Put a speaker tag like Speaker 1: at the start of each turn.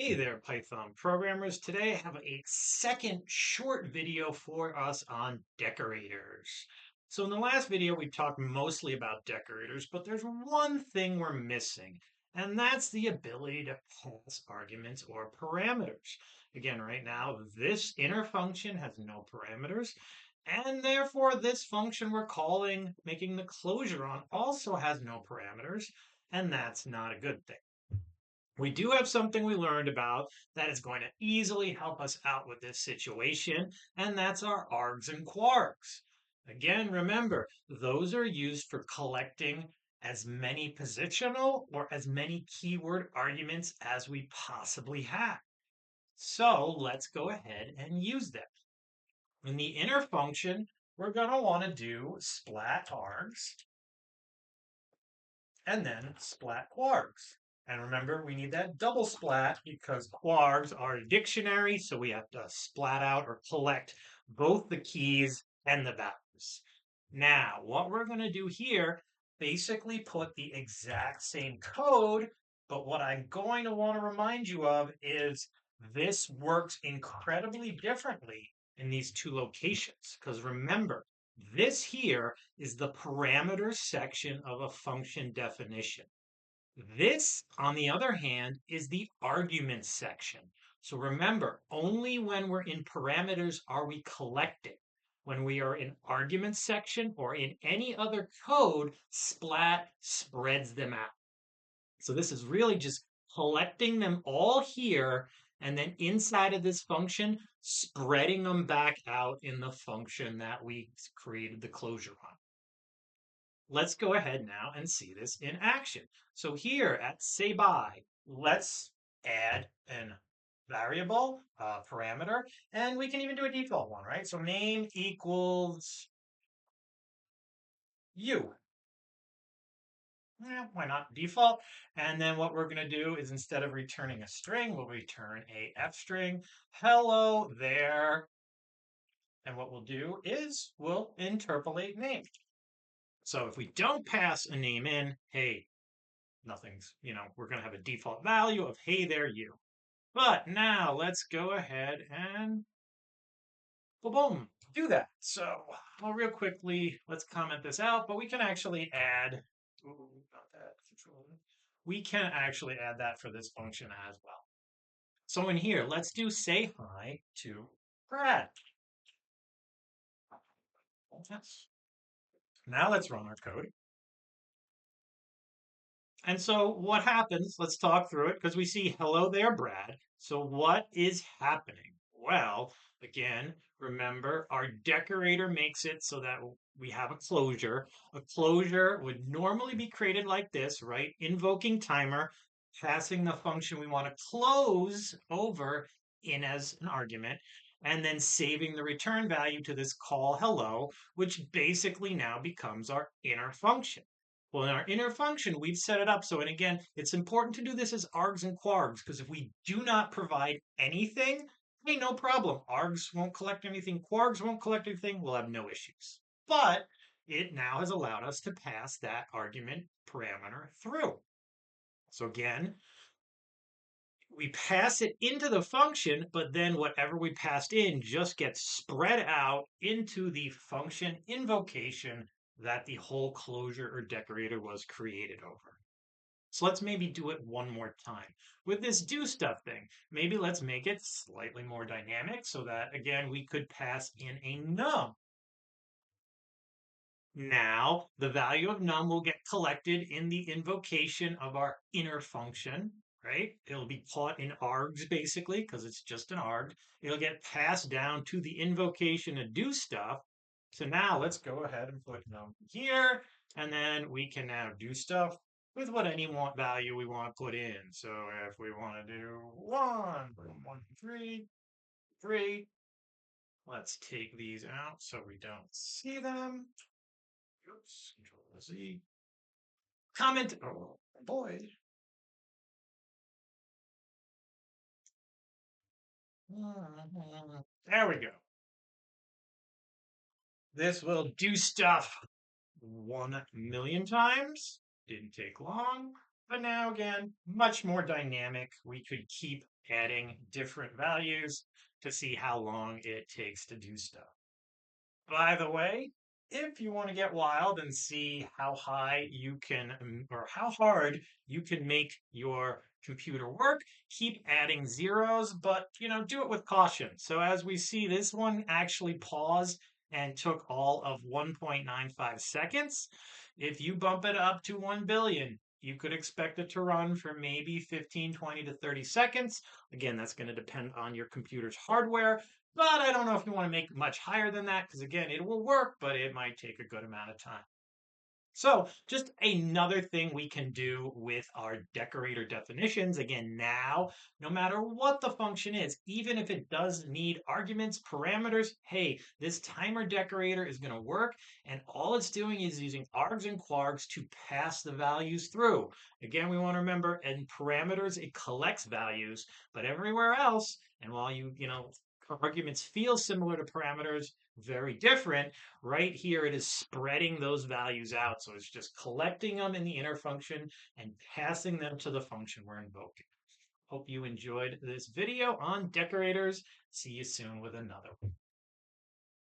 Speaker 1: Hey there, Python programmers. Today I have a second short video for us on decorators. So in the last video, we talked mostly about decorators, but there's one thing we're missing, and that's the ability to pass arguments or parameters. Again, right now, this inner function has no parameters, and therefore this function we're calling, making the closure on, also has no parameters, and that's not a good thing. We do have something we learned about that is going to easily help us out with this situation, and that's our args and kwargs. Again, remember, those are used for collecting as many positional or as many keyword arguments as we possibly have. So let's go ahead and use them. In the inner function, we're going to want to do splat args and then splat kwargs. And remember, we need that double splat because kwargs are a dictionary, so we have to splat out or collect both the keys and the values. Now, what we're going to do here, basically put the exact same code, but what I'm going to want to remind you of is this works incredibly differently in these two locations. Because remember, this here is the parameters section of a function definition. This, on the other hand, is the argument section. So remember, only when we're in parameters are we collecting. When we are in argument section or in any other code, splat spreads them out. So this is really just collecting them all here and then inside of this function, spreading them back out in the function that we created the closure on. Let's go ahead now and see this in action. So here at say by, let's add an variable, parameter, and we can even do a default one, right? So name equals you. Yeah, why not default? And then what we're going to do is instead of returning a string, we'll return a f string. Hello there. And what we'll do is we'll interpolate name. So if we don't pass a name in, hey, nothing's, we're going to have a default value of, hey there, you. But now let's go ahead and boom, do that. So well, real quickly, let's comment this out, but we can actually add, ooh, not that, we can actually add that for this function as well. So in here, let's do say hi to Brad. Yes. Now let's run our code. And so what happens, let's talk through it because we see hello there, Brad. So what is happening? Well, again, remember our decorator makes it so that we have a closure. A closure would normally be created like this, right? Invoking timer, passing the function we want to close over in as an argument, and then saving the return value to this call hello, which basically now becomes our inner function. Well, in our inner function, we've set it up so, and again, it's important to do this as args and kwargs, because if we do not provide anything, hey, no problem. Args won't collect anything, kwargs won't collect anything, we'll have no issues. But it now has allowed us to pass that argument parameter through. So again, we pass it into the function, but then whatever we passed in just gets spread out into the function invocation that the whole closure or decorator was created over. So let's maybe do it one more time. With this do stuff thing, maybe let's make it slightly more dynamic so that, again, we could pass in a num. Now, the value of num will get collected in the invocation of our inner function, right? It'll be caught in args, basically, because it's just an arg. It'll get passed down to the invocation to do stuff. So now let's go ahead and put num here, and then we can now do stuff with what any value we want to put in. So if we want to do 1, 1, 3, 3, let's take these out so we don't see them. Oops, Control Z. Comment. Oh boy. There we go. This will do stuff 1,000,000 times. Didn't take long. But now again, much more dynamic. We could keep adding different values to see how long it takes to do stuff. By the way, if you want to get wild and see how high you can, or how hard you can make your computer work, keep adding zeros, but do it with caution. So as we see, this one actually paused and took all of 1.95 seconds. If you bump it up to 1 billion, you could expect it to run for maybe 15, 20 to 30 seconds. Again, that's going to depend on your computer's hardware. But I don't know if you want to make much higher than that because, again, it will work, but it might take a good amount of time. So just another thing we can do with our decorator definitions. Again, now, no matter what the function is, even if it does need arguments, parameters, hey, this timer decorator is going to work. And all it's doing is using args and kwargs to pass the values through. Again, we want to remember in parameters, it collects values, but everywhere else, and while arguments feel similar to parameters, very different. Right here, it is spreading those values out. So it's just collecting them in the inner function and passing them to the function we're invoking. Hope you enjoyed this video on decorators. See you soon with another one.